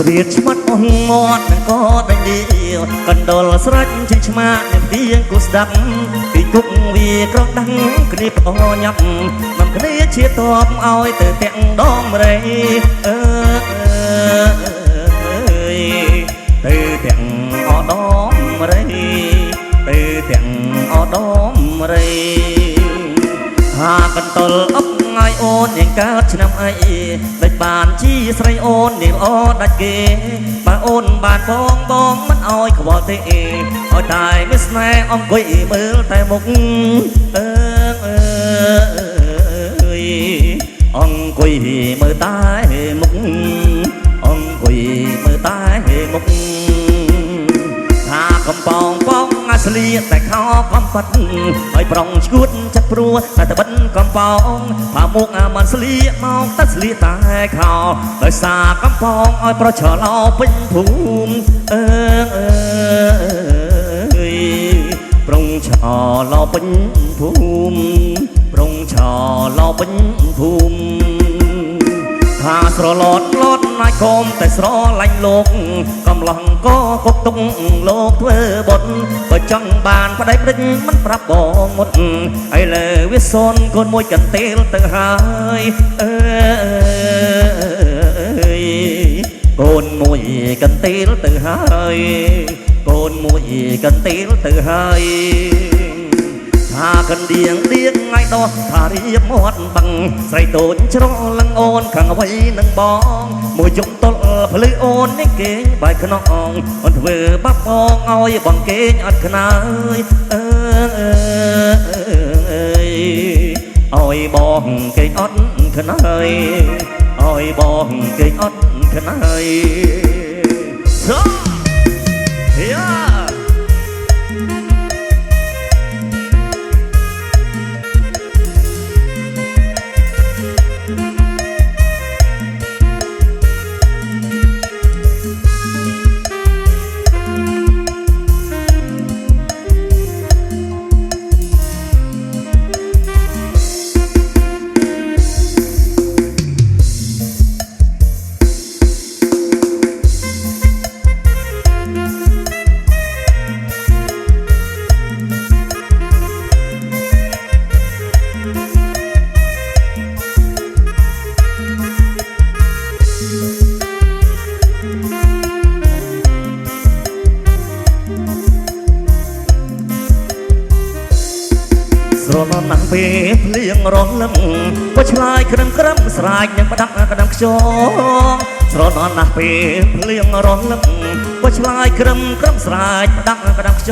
เรียกชมัดองมอดนั่งก็ได้เดียวกันดอลสรัดชิชมาในเตียงกุสดักปีกุกวีกรอกดังคลิปอ่อยับมันคลีเชียตอบเอาเตะเตียงดอมไรเตะเตียงอ่อดอมไรเตะเตียงอ่อดอมไรหากันตลอับไงโอนยังกาดชนำไอได้บานชี้ใส่โอนเดี๋ยวอ้อดัดเกบานโอนบานบองมันอ้อยขวบเตะอ้อยตายมิสแน่อ้อมกุยมือแต่มุกอ้อมกุยมือตายมุกอ้อมกุยมือตายมุกหากำปองปองอาสลีแต่เขากำปัดไอ้ปรองชุดจัดปลัวแต่ตะบันกำปองพามุกมันสลีมองตัดสลีตายเขาโดยสากำปองไอ้เพราะเชอเราเป็นภูมิปรงเชอเราเป็นภูมิปรงเชอเราเป็นภูมิถ้าสระลอดนายคมแต่สระลายโลกกำลังก็กบตุงโลกเพื่อบดเปิดจังบานพระได้ปริญมันปรับบ่หมดไอ้เลยวิสนคนมวยกันเตลเตอหายคนมวยกันเตลเตอหายคนมวยกันเตลเตอหายถ้ากันเดียงไงดอกถ้าเรียบหมดบังใส่โตนชะลอลังโอนขังไว้นังบองมวยจงต้น ភ្លឺអូននេះគេងបាយខ្នងអូនធ្វើបាប់បងឲ្យបងគេងអត់ខ្នើយឲ្យបងគេងអត់ខ្នើយឲ្យបងគេងអត់ខ្នើយស្រណណាស់ពេលភ្លៀងរលឹមក៏ឆ្លើយក្រឹមក្រឹមស្រាយនឹងបដាក់ក្តាំខ្យងស្រណណាស់ពេលភ្លៀងរលឹមក៏ឆ្លើយក្រឹមក្រឹមស្រាយបដាក់ក្តាំខ្យ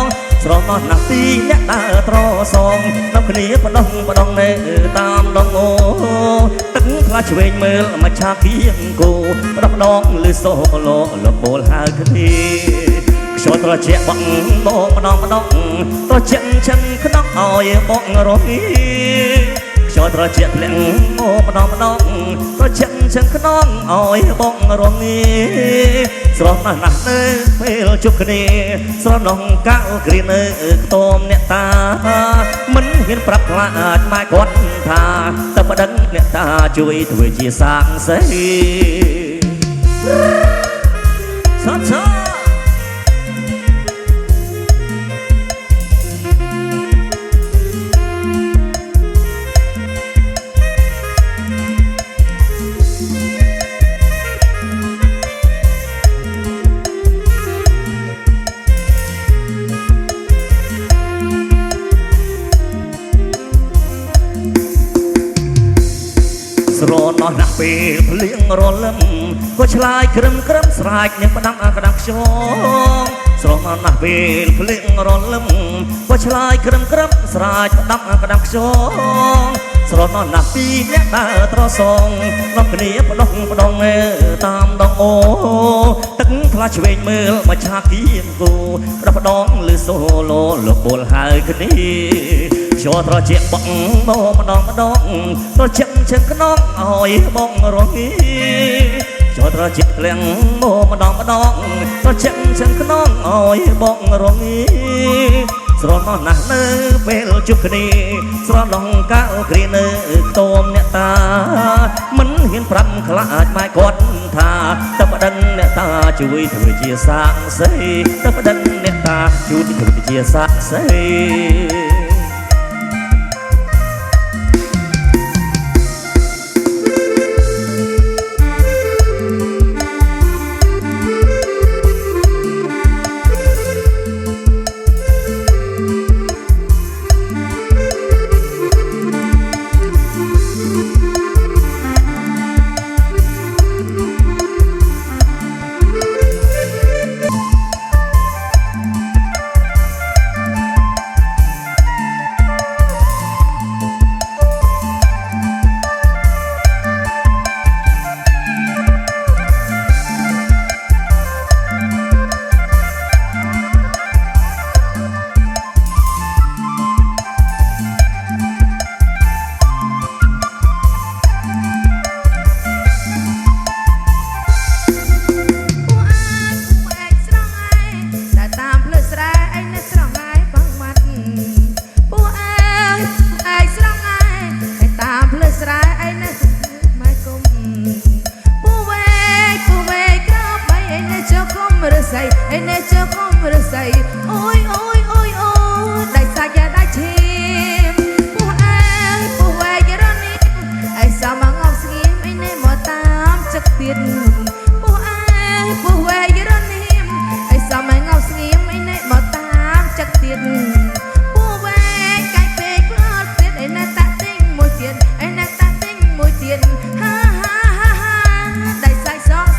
ងស្រណណាស់ពីរអ្នកដើរត្រសងនាំគ្នាបដងនៅតាមដងអូទឹកខ្លាឆ្វេងមើលមកឆាគៀងគោបដងលឺសូឡូលបូលហៅគ្នាខ្យល់ត្រជាក់បងម្ដងត្រជាក់ចិនខ្នងឲ្យបងរងខ្យល់ត្រជាក់ភ្លៀងម្ដងត្រជាក់ចិនខ្នងឲ្យបងរងស្រស់ណាស់នៅពេលជួបគ្នាស្រណងកៅគ្រានៅខ្ទមអ្នកតាមិនហ៊ានប្រាប់ខ្លាចម៉ែគាត់ថាតែប្តឹងអ្នកតាជួយធ្វើជាសាងសីសោស្រណោះណាស់ពេលភ្លៀងរលឹមក៏ឆ្លើយក្រឹមក្រឹមស្រាយនឹងផ្ដាំក្តាំខ្យងស្រណោះណាស់ពេលភ្លៀងរលឹមក៏ឆ្លើយក្រឹមក្រឹមស្រាយផ្ដាំក្តាំខ្យងស្រណោះណាស់ពីរអ្នកដើរត្រសងនាំគ្នាបដងនៅតាមដងអូទឹកខ្លាឆ្វេងមើលមកឆាគៀងគូបដងលឺសូឡូលបូលហៅគ្នាខ្យល់ត្រជាក់បងម្ដងត្រជាក់ចិនខ្នងឲ្យបងរងខ្យល់ត្រជាក់ភ្លៀងម្ដងត្រជាក់ចិនខ្នងឲ្យបងរងស្រណោះណាស់នៅពេលជួបគ្នាស្រណងកៅគ្រានៅខ្ទមអ្នកតាមិនហ៊ានប្រាប់ខ្លាចម៉ែគាត់ថាតែប្តឹងអ្នកតាជួយធ្វើជាសាងសីតែប្តឹងអ្នកតាជួយធ្វើជាសាងសី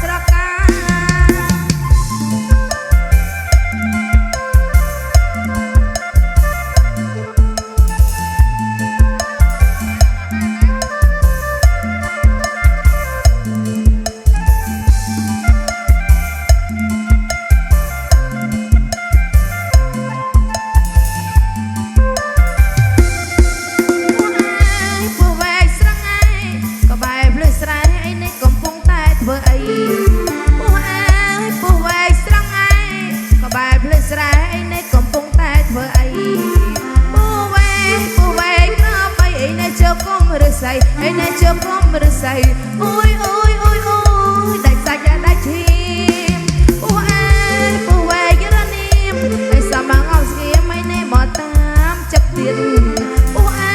ស័យឯណែជើក្រុមរស័យអូយអូយអូយអូយដាច់សាច់ដាច់ឈាមអូអើអូវែករនាមឯសមងអោស្គៀមឯណែមកតាមចិត្តទៀតអូអើ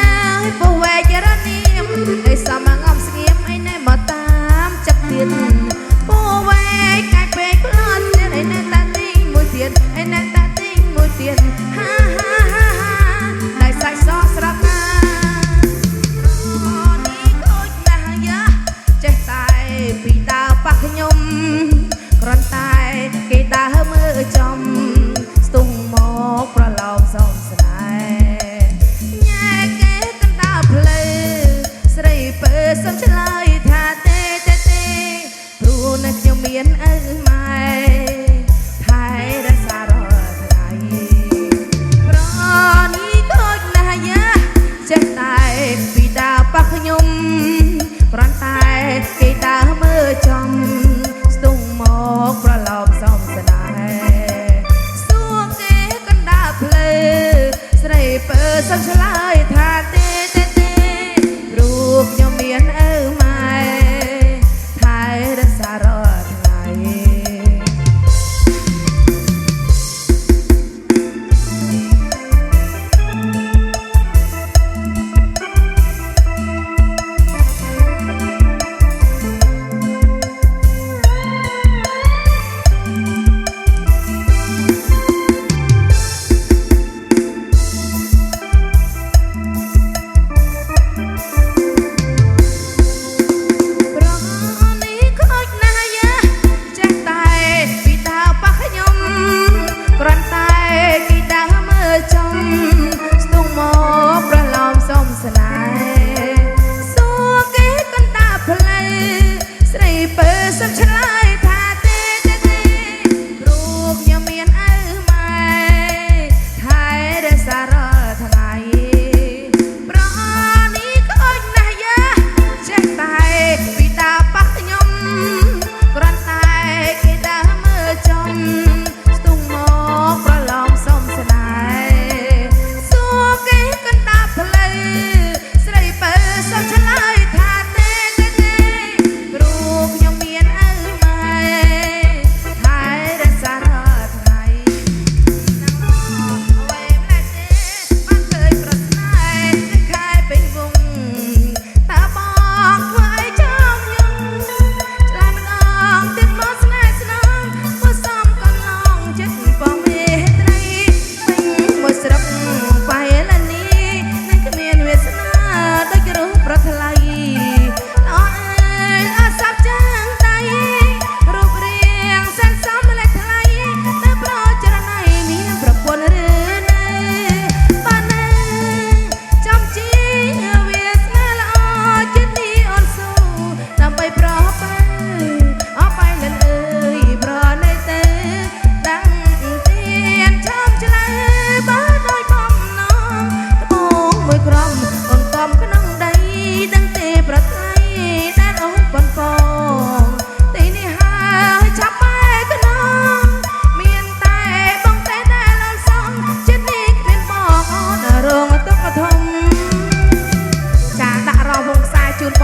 អូវែករនាមឯសមងអោស្គៀមឯណែមកតាមចិត្តទៀតអូវែកកាយពេកក្លន់ទៀតឯណែតាទីងមួយទៀតឯណែតាទីងមួយទៀតហាហាហាហាដាច់សាច់សោះស្រកណាពីដើរប៉ះខ្ញុំគ្រាន់តែគេដើរមើលចំស្ទុំមកប្រឡោមសំស្នេហ៍ញ៉ែគេកណ្ដាលភ្លឺស្រីពើសំឆ្លើយថាទេព្រោះនៅខ្ញុំមានឪម៉ែថែរក្សាររាល់ថ្ងៃប្រនេះដូចណាស់យ៉ាចេះតែពីដើរប៉ះខ្ញុំគ្រាន់តែគេដើរមើលចំស្ទុំមកប្រឡោមសំស្នេហ៍សួរគេកណ្ដាលភ្លឺស្រីពើសំឆ្លើយថាទេព្រោះខ្ញុំមានឪម៉ែថែរក្សាររាល់ថ្ងៃសំឆ្លើយថាទេព្រោះខ្ញុំមានឪម៉ែថែរក្សារាល់ថ្ងៃប្រនេះខូចណាស់យ៉ាចេះតែពីដើរប៉ះខ្ញុំគ្រាន់តែគេដើរមើលចំស្ទុំមកប្រឡោមសំស្នេហ៍សួរគេកណ្ដាលភ្លឺស្រីពើសំឆ្លើយថាទេព្រោះខ្ញុំមាន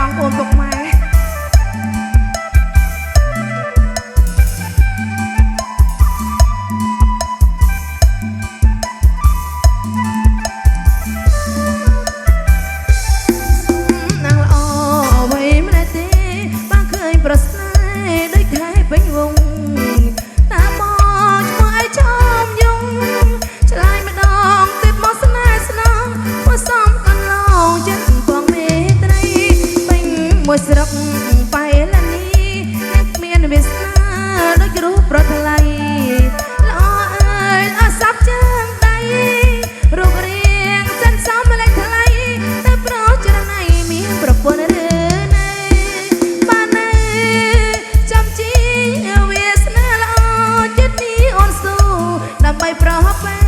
បងប្អូនពុកម៉ែណាងល្អអ្វីម្លេះទេបានឃើញប្រស្នេហ៍ដូចខែពេញវងតាមកឈ្មោះឲ្យចំយងឆ្លើយម្ដងទៀតមកស្នេហ៍ស្នងមកសំកន្លងចិត្តបងមេត្រីពេញមួយស្រុកបែលានេះមានវាសនាដូចរូបប្រថ្លៃល្អអើយអសាប់ជើងដៃរូបរាងសិនសមលេខថ្លៃតែប្រចរណៃមានប្រពន្ធឬណែបានណែចាំជីវាសនាល្អចិត្តនេះអូនស៊ូដើម្បីប្រហែ